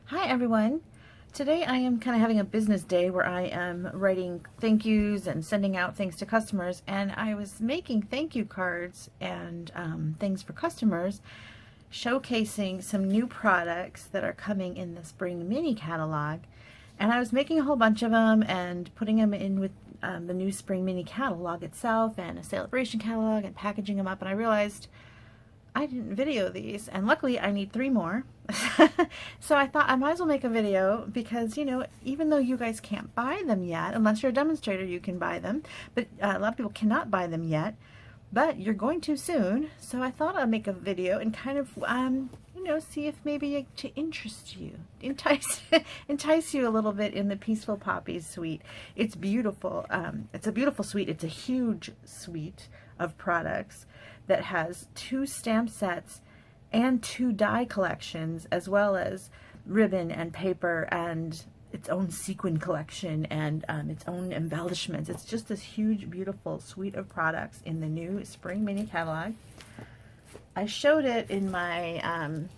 Hi everyone. Today I am kind of having a business day where I am writing thank yous and sending out things to customers, and I was making thank you cards and things for customers, showcasing some new products that are coming in the spring mini catalog. And I was making a whole bunch of them and putting them in with the new spring mini catalog itself and a celebration catalog and packaging them up, and I realized I didn't video these, and luckily I need 3 more. So I thought I might as well make a video because, you know, even though you guys can't buy them yet, unless you're a demonstrator, you can buy them, but a lot of people cannot buy them yet, but you're going to soon. So I thought I'd make a video and kind of, you know, see if maybe to interest you, entice you a little bit in the Peaceful Poppies suite. It's beautiful. It's a beautiful suite. It's a huge suite of products that has 2 stamp sets and 2 die collections, as well as ribbon and paper and its own sequin collection and its own embellishments. It's just this huge, beautiful suite of products in the new spring mini catalog. I showed it in my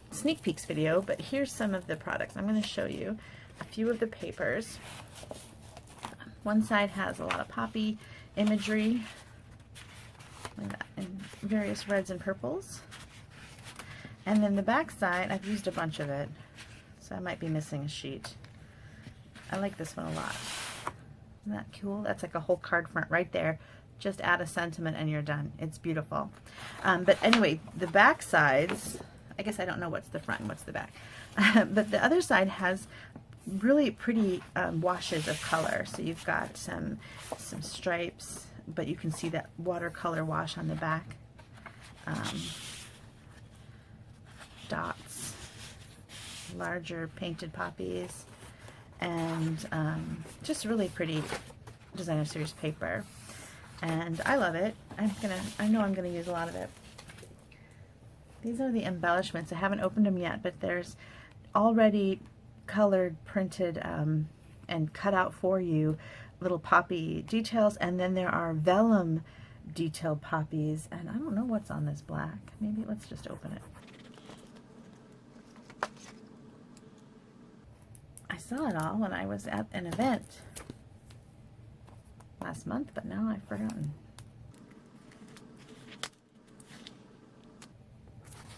sneak peeks video, but here's some of the products. I'm going to show you a few of the papers. One side has a lot of poppy imagery in various reds and purples. And then the back side, I've used a bunch of it, so I might be missing a sheet. I like this one a lot. Isn't that cool? That's like a whole card front right there. Just add a sentiment and you're done. It's beautiful. But anyway, the back sides, I guess I don't know what's the front and what's the back. But the other side has really pretty washes of color. So you've got some stripes, but you can see that watercolor wash on the back. Dots, larger painted poppies, and just really pretty designer series paper. And I love it. I know I'm gonna use a lot of it. These are the embellishments. I haven't opened them yet, but there's already colored, printed, and cut out for you little poppy details, and then there are vellum detailed poppies, and I don't know what's on this black. Maybe let's just open it. I saw it all when I was at an event last month, but now I've forgotten.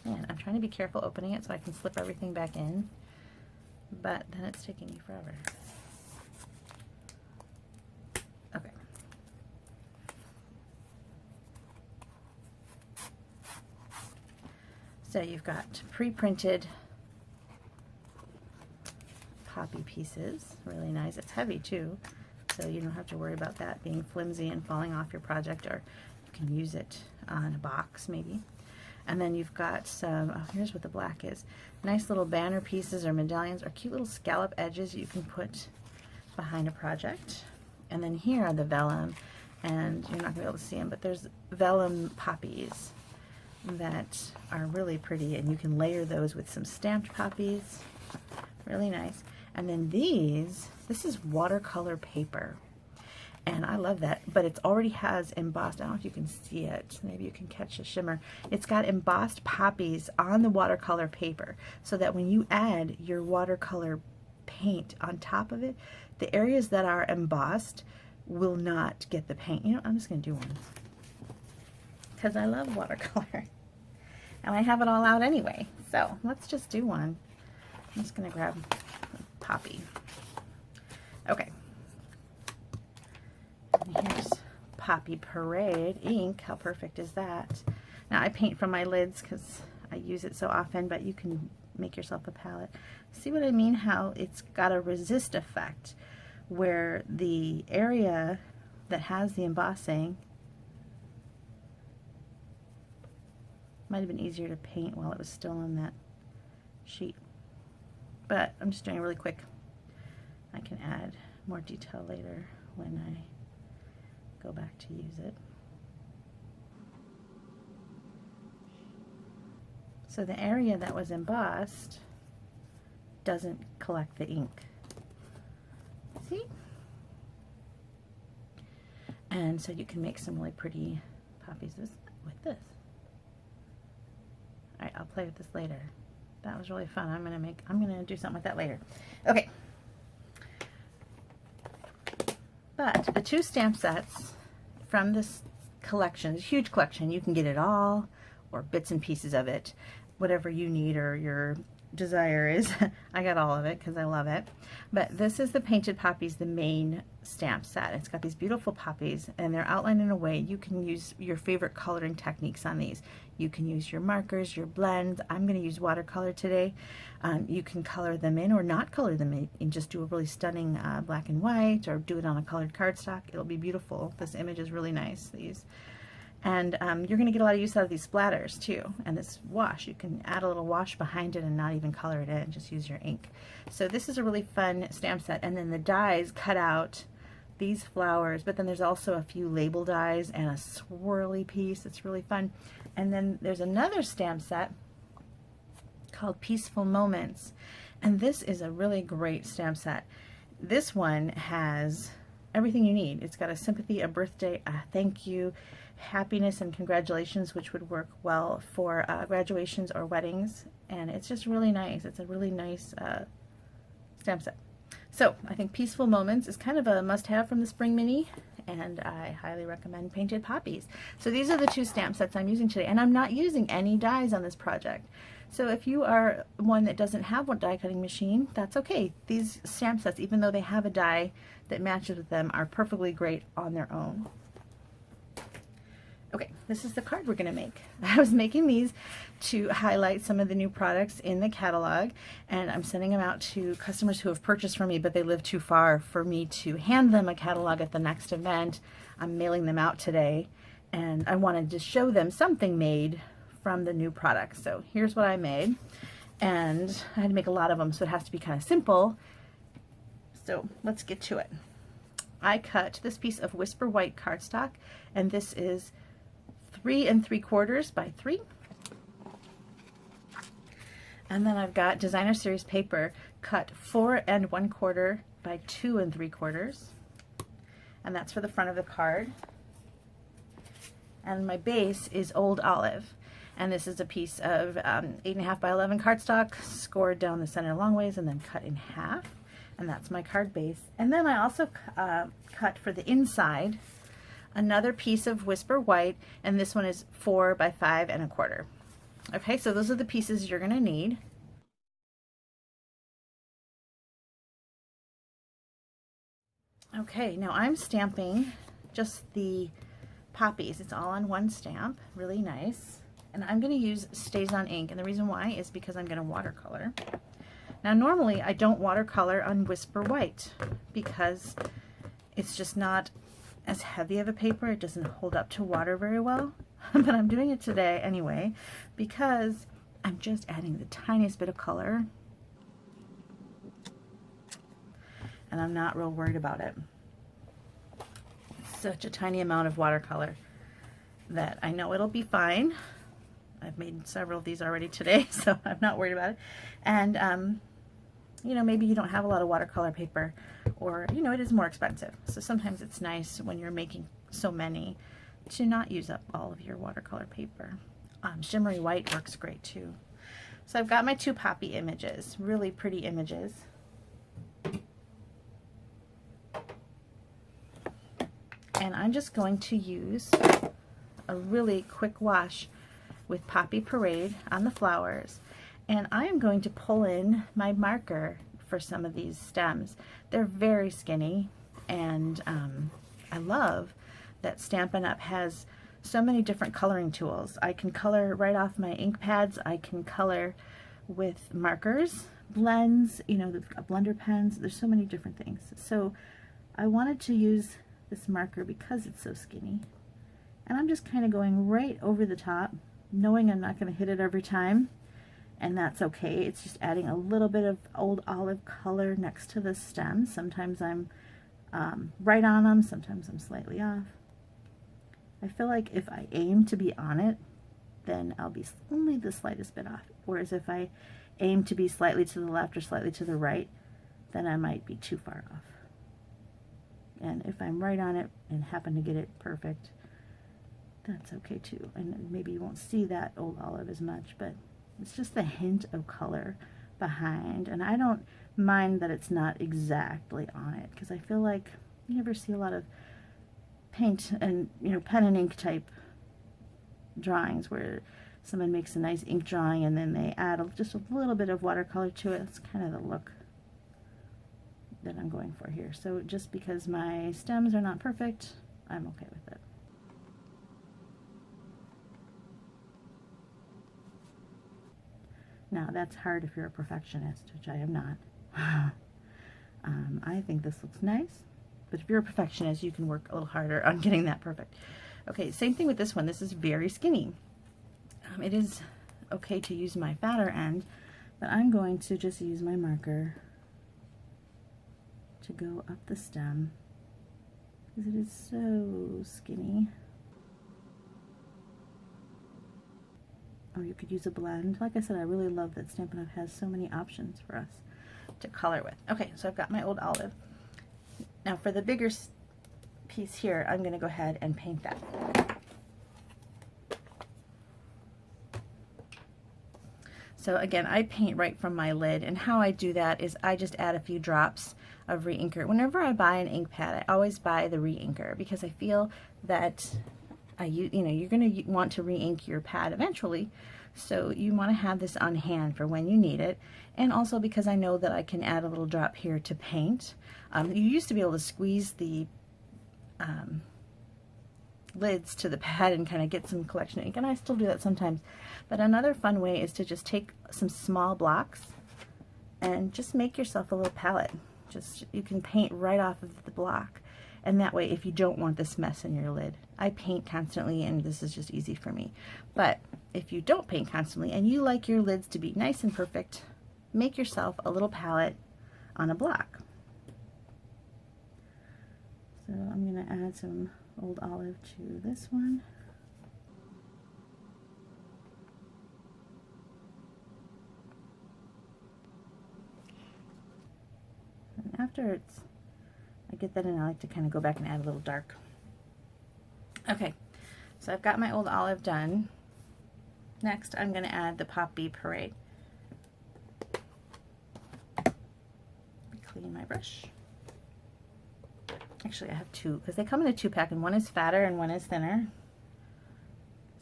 Man, I'm trying to be careful opening it so I can slip everything back in, but then it's taking me forever. Okay. So you've got pre-printed poppy pieces, really nice. It's heavy too, so you don't have to worry about that being flimsy and falling off your project, or you can use it on a box maybe. And then you've got some, oh, here's what the black is, nice little banner pieces or medallions or cute little scallop edges you can put behind a project. And then here are the vellum, and you're not going to be able to see them, but there's vellum poppies that are really pretty, and you can layer those with some stamped poppies. Really nice. And then this is watercolor paper, and I love that, but it already has embossed, I don't know if you can see it, maybe you can catch the shimmer. It's got embossed poppies on the watercolor paper, so that when you add your watercolor paint on top of it, the areas that are embossed will not get the paint. You know, I'm just going to do one because I love watercolor and I have it all out anyway, so let's just do one. I'm just going to grab a poppy. Okay. And here's Poppy Parade ink. How perfect is that? Now I paint from my lids because I use it so often, but you can make yourself a palette. See what I mean? How it's got a resist effect where the area that has the embossing might have been easier to paint while it was still on that sheet. But I'm just doing it really quick. I can add more detail later when I go back to use it. So the area that was embossed doesn't collect the ink. See? And so you can make some really pretty poppies with this. Alright, I'll play with this later. That was really fun. I'm gonna do something with that later. Okay. But the 2 stamp sets from this collection, it's a huge collection. You can get it all or bits and pieces of it, whatever you need or your desire is. I got all of it because I love it. But this is the Painted Poppies, the main stamp set. It's got these beautiful poppies and they're outlined in a way you can use your favorite coloring techniques on these. You can use your markers, your blends. I'm going to use watercolor today. You can color them in or not color them in and just do a really stunning black and white, or do it on a colored cardstock. It'll be beautiful. This image is really nice. These. And you're going to get a lot of use out of these splatters too. And this wash, you can add a little wash behind it and not even color it in, just use your ink. So this is a really fun stamp set. And then the dies cut out these flowers, but then there's also a few label dies and a swirly piece. It's really fun. And then there's another stamp set called Peaceful Moments. And this is a really great stamp set. This one has everything you need. It's got a sympathy, a birthday, a thank you, happiness, and congratulations, which would work well for graduations or weddings. And it's just really nice. It's a really nice stamp set. So I think Peaceful Moments is kind of a must-have from the Spring Mini, and I highly recommend Painted Poppies. So these are the 2 stamp sets I'm using today, and I'm not using any dies on this project. So if you are one that doesn't have one die cutting machine, that's okay. These stamp sets, even though they have a die that matches with them, are perfectly great on their own. Okay, this is the card we're going to make. I was making these to highlight some of the new products in the catalog, and I'm sending them out to customers who have purchased from me, but they live too far for me to hand them a catalog at the next event. I'm mailing them out today, and I wanted to show them something made from the new products. So here's what I made, and I had to make a lot of them, so it has to be kind of simple. So let's get to it. I cut this piece of Whisper White cardstock, and this is 3 3/4 by 3. And then I've got Designer Series paper cut 4 1/4 by 2 3/4. And that's for the front of the card. And my base is Old Olive. And this is a piece of 8.5 by 11 cardstock, scored down the center long ways and then cut in half. And that's my card base. And then I also cut for the inside another piece of Whisper White, and this one is 4 by 5 1/4. Okay, so those are the pieces you're going to need. Okay, now I'm stamping just the poppies. It's all on one stamp, really nice. And I'm going to use StazOn ink, and the reason why is because I'm going to watercolor. Now normally I don't watercolor on Whisper White because it's just not as heavy of a paper. It doesn't hold up to water very well. But I'm doing it today anyway because I'm just adding the tiniest bit of color, and I'm not real worried about it. It's such a tiny amount of watercolor that I know it'll be fine. I've made several of these already today, so I'm not worried about it. And you know, maybe you don't have a lot of watercolor paper, or, you know, it is more expensive. So sometimes it's nice when you're making so many to not use up all of your watercolor paper. Shimmery white works great too. So I've got my 2 poppy images, really pretty images. And I'm just going to use a really quick wash with Poppy Parade on the flowers. And I am going to pull in my marker for some of these stems. They're very skinny, and I love that Stampin' Up! Has so many different coloring tools. I can color right off my ink pads. I can color with markers, blends, you know, the blender pens. There's so many different things. So I wanted to use this marker because it's so skinny. And I'm just kind of going right over the top, knowing I'm not going to hit it every time. And that's okay. It's just adding a little bit of Old Olive color next to the stem. Sometimes I'm right on them, sometimes I'm slightly off. I feel like if I aim to be on it, then I'll be only the slightest bit off. Whereas if I aim to be slightly to the left or slightly to the right, then I might be too far off. And if I'm right on it and happen to get it perfect, that's okay too. And maybe you won't see that Old Olive as much, but It's just the hint of color behind, and I don't mind that it's not exactly on it, because I feel like you never see a lot of paint and, you know, pen and ink type drawings where someone makes a nice ink drawing and then they add just a little bit of watercolor to it. It's kind of the look that I'm going for here. So just because my stems are not perfect, I'm okay with it. Now that's hard if you're a perfectionist, which I am not. I think this looks nice, but if you're a perfectionist, you can work a little harder on getting that perfect. Okay, same thing with this one. This is very skinny. It is okay to use my fatter end, but I'm going to just use my marker to go up the stem because it is so skinny. Or you could use a blend. Like I said, I really love that Stampin' Up! Has so many options for us to color with. Okay, so I've got my old olive. Now for the bigger piece here, I'm going to go ahead and paint that. So again, I paint right from my lid, and how I do that is I just add a few drops of re-inker. Whenever I buy an ink pad, I always buy the re-inker because I feel that you know, you're going to want to re-ink your pad eventually, so you want to have this on hand for when you need it, and also because I know that I can add a little drop here to paint. You used to be able to squeeze the lids to the pad and kind of get some collection of ink, and I still do that sometimes, but another fun way is to just take some small blocks and just make yourself a little palette. You can paint right off of the block. And that way, if you don't want this mess in your lid, I paint constantly and this is just easy for me. But if you don't paint constantly and you like your lids to be nice and perfect, make yourself a little palette on a block. So I'm going to add some old olive to this one. And after I get that in, I like to kind of go back and add a little dark. Okay, so I've got my old olive done. Next, I'm going to add the Poppy Parade. Clean my brush. Actually, I have two, because they come in a 2-pack, and one is fatter and one is thinner.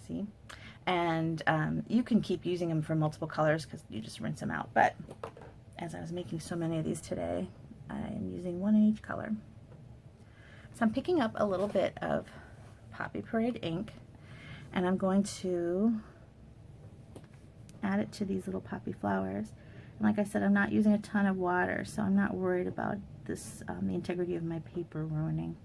See? And you can keep using them for multiple colors because you just rinse them out. But as I was making so many of these today, I'm using one in each color. So I'm picking up a little bit of Poppy Parade ink, and I'm going to add it to these little poppy flowers. And like I said, I'm not using a ton of water, so I'm not worried about this, the integrity of my paper ruining.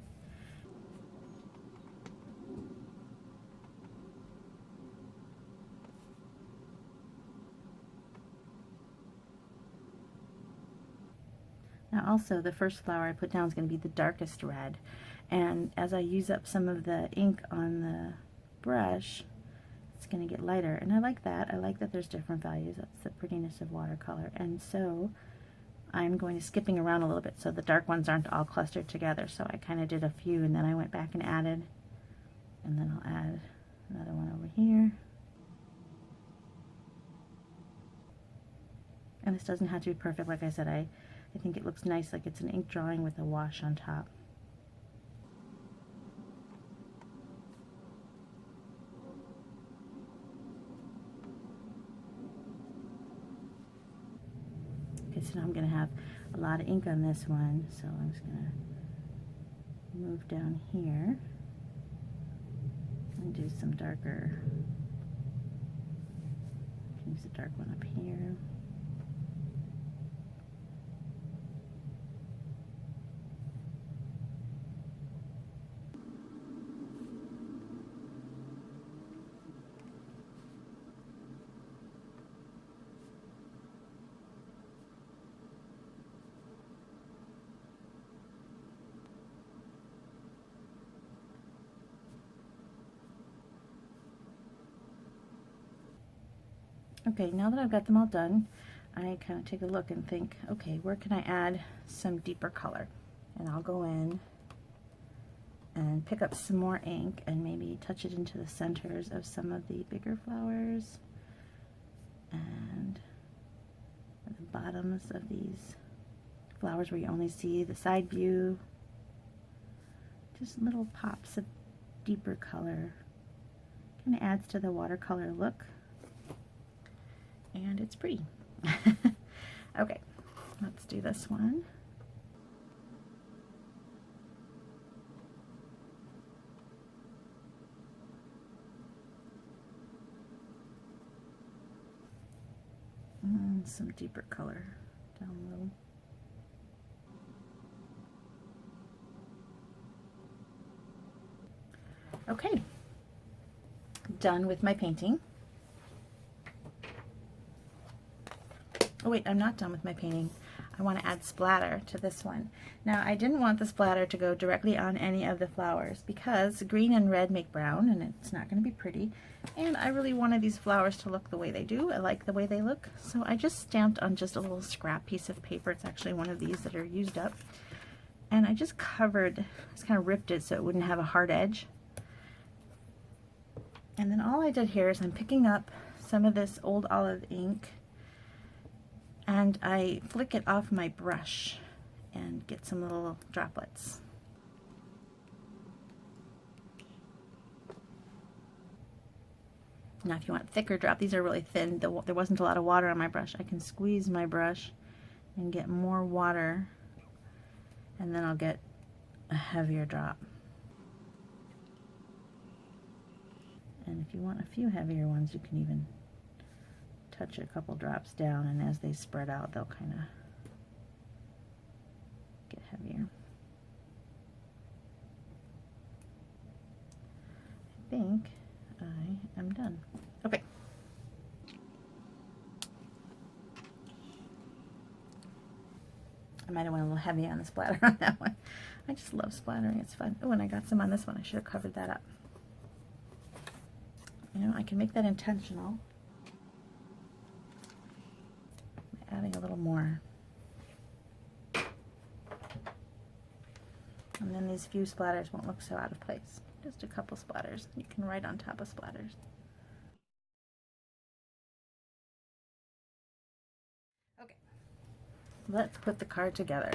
Now also, the first flower I put down is going to be the darkest red, and as I use up some of the ink on the brush, it's going to get lighter, and I like that. I like that there's different values. That's the prettiness of watercolor. And so I'm going to skipping around a little bit so the dark ones aren't all clustered together. So I kind of did a few, and then I went back and added, and then I'll add another one over here. And this doesn't have to be perfect. Like I said, I think it looks nice, like it's an ink drawing with a wash on top. Okay, so now I'm going to have a lot of ink on this one, so I'm just going to move down here and do some darker. Use the dark one up here. Okay, now that I've got them all done, I kind of take a look and think, okay, where can I add some deeper color? And I'll go in and pick up some more ink and maybe touch it into the centers of some of the bigger flowers. And bottoms of these flowers where you only see the side view. Just little pops of deeper color. Kind of adds to the watercolor look. And it's pretty. Okay, let's do this one. Some deeper color down low. Okay, done with my painting. Oh wait, I'm not done with my painting. I want to add splatter to this one. Now, I didn't want the splatter to go directly on any of the flowers because green and red make brown and it's not going to be pretty. And I really wanted these flowers to look the way they do. I like the way they look. So I just stamped on just a little scrap piece of paper. It's actually one of these that are used up. And I just covered, just kind of ripped it so it wouldn't have a hard edge. And then all I did here is I'm picking up some of this old olive ink and I flick it off my brush and get some little droplets. Now if you want thicker drop, these are really thin. There wasn't a lot of water on my brush. I can squeeze my brush and get more water and then I'll get a heavier drop. And if you want a few heavier ones, you can even touch a couple drops down, and as they spread out, they'll kind of get heavier. I think I am done. Okay. I might have went a little heavy on the splatter on that one. I just love splattering, it's fun. Oh, and I got some on this one. I should have covered that up. You know, I can make that intentional. Adding a little more. And then these few splatters won't look so out of place. Just a couple splatters. You can write on top of splatters. Okay, let's put the card together.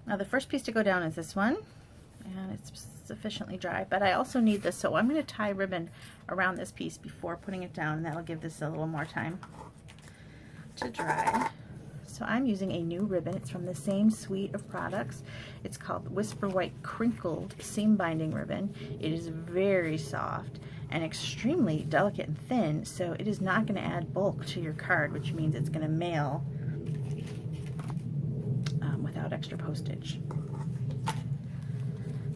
Now the first piece to go down is this one. And it's sufficiently dry, but I also need this, so I'm going to tie ribbon around this piece before putting it down, and that'll give this a little more time to dry. So I'm using a new ribbon. It's from the same suite of products. It's called Whisper White Crinkled Seam Binding Ribbon. It is very soft and extremely delicate and thin, so it is not going to add bulk to your card, which means it's going to mail without extra postage.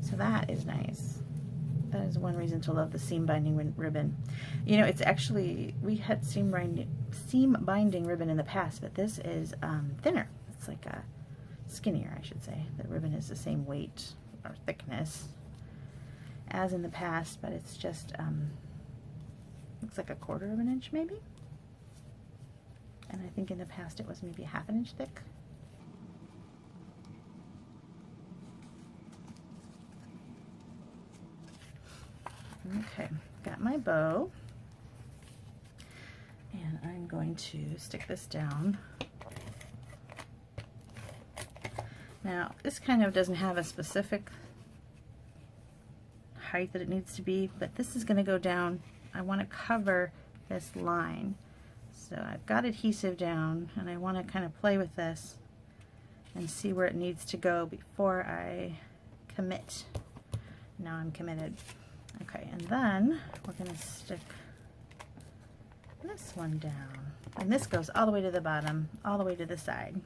So that is nice. That is one reason to love the seam binding ribbon. You know, it's actually, we had seam binding ribbon in the past, but this is thinner. It's like a skinnier, I should say. The ribbon is the same weight or thickness as in the past, but it's just looks like 1/4 of an inch maybe. And I think in the past it was maybe 1/2 inch thick. Okay, got my bow, and I'm going to stick this down. Now, this kind of doesn't have a specific height that it needs to be, but this is going to go down. I want to cover this line. So I've got adhesive down, and I want to kind of play with this and see where it needs to go before I commit. Now I'm committed. Okay, and then we're going to stick this one down. And this goes all the way to the bottom, all the way to the side.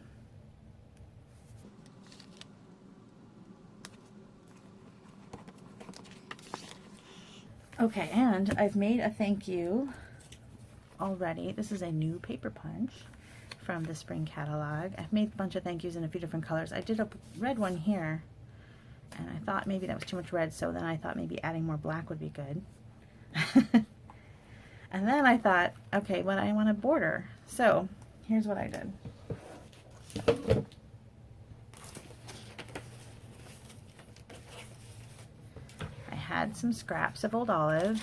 Okay, and I've made a thank you already. This is a new paper punch from the spring catalog. I've made a bunch of thank yous in a few different colors. I did a red one here, and I thought maybe that was too much red, so then I thought maybe adding more black would be good. And then I thought, okay, well, I want a border. So here's what I did. I had some scraps of old olive,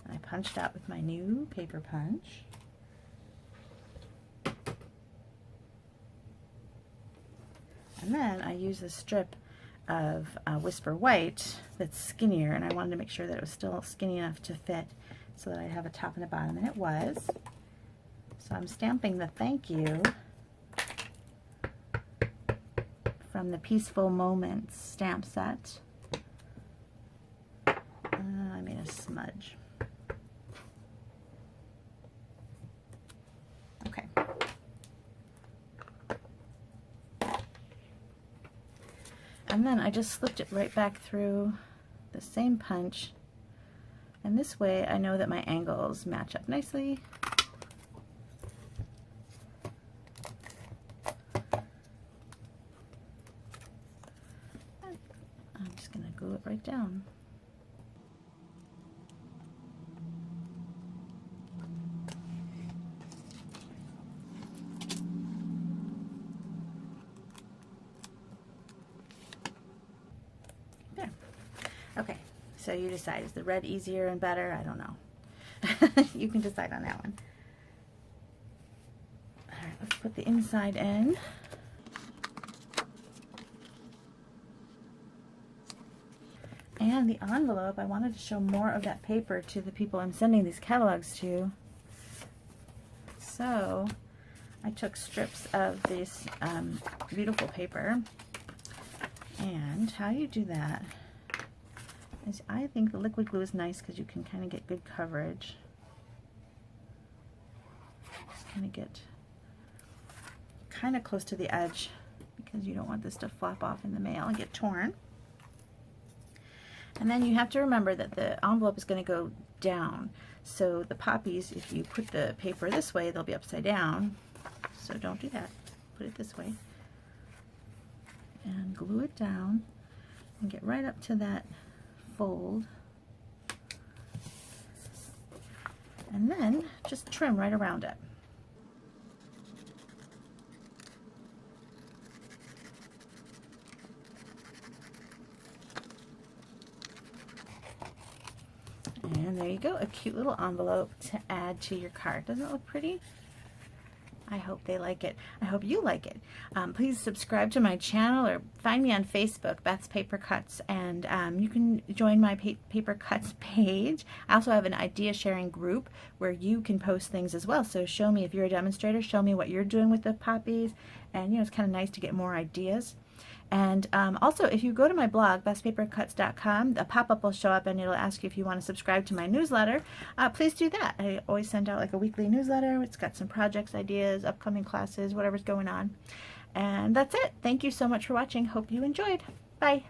And I punched out with my new paper punch. And then I use a strip of Whisper White that's skinnier, and I wanted to make sure that it was still skinny enough to fit so that I'd have a top and a bottom, and it was. So I'm stamping the thank you from the Peaceful Moments stamp set. I made a smudge. Okay. And then I just slipped it right back through the same punch, and this way I know that my angles match up nicely. I'm just going to glue it right down. Okay, so you decide, is the red easier and better? I don't know. You can decide on that one. All right, let's put the inside in. And the envelope, I wanted to show more of that paper to the people I'm sending these catalogs to. So I took strips of this beautiful paper, and how you do that is, I think the liquid glue is nice because you can kind of get good coverage. Just kind of get kind of close to the edge because you don't want this to flop off in the mail and get torn. And then you have to remember that the envelope is going to go down. So the poppies, if you put the paper this way, they'll be upside down. So don't do that. Put it this way. And glue it down and get right up to that fold, and then just trim right around it. And there you go, a cute little envelope to add to your card. Doesn't it look pretty? I hope they like it. I hope you like it. Please subscribe to my channel or find me on Facebook, Beth's Paper Cuts, and you can join my Paper Cuts page. I also have an idea sharing group where you can post things as well. So show me, if you're a demonstrator, show me what you're doing with the poppies, and you know, it's kind of nice to get more ideas. And also, if you go to my blog, bestpapercuts.com, a pop-up will show up and it'll ask you if you want to subscribe to my newsletter. Please do that. I always send out like a weekly newsletter. It's got some projects, ideas, upcoming classes, whatever's going on. And that's it. Thank you so much for watching. Hope you enjoyed. Bye.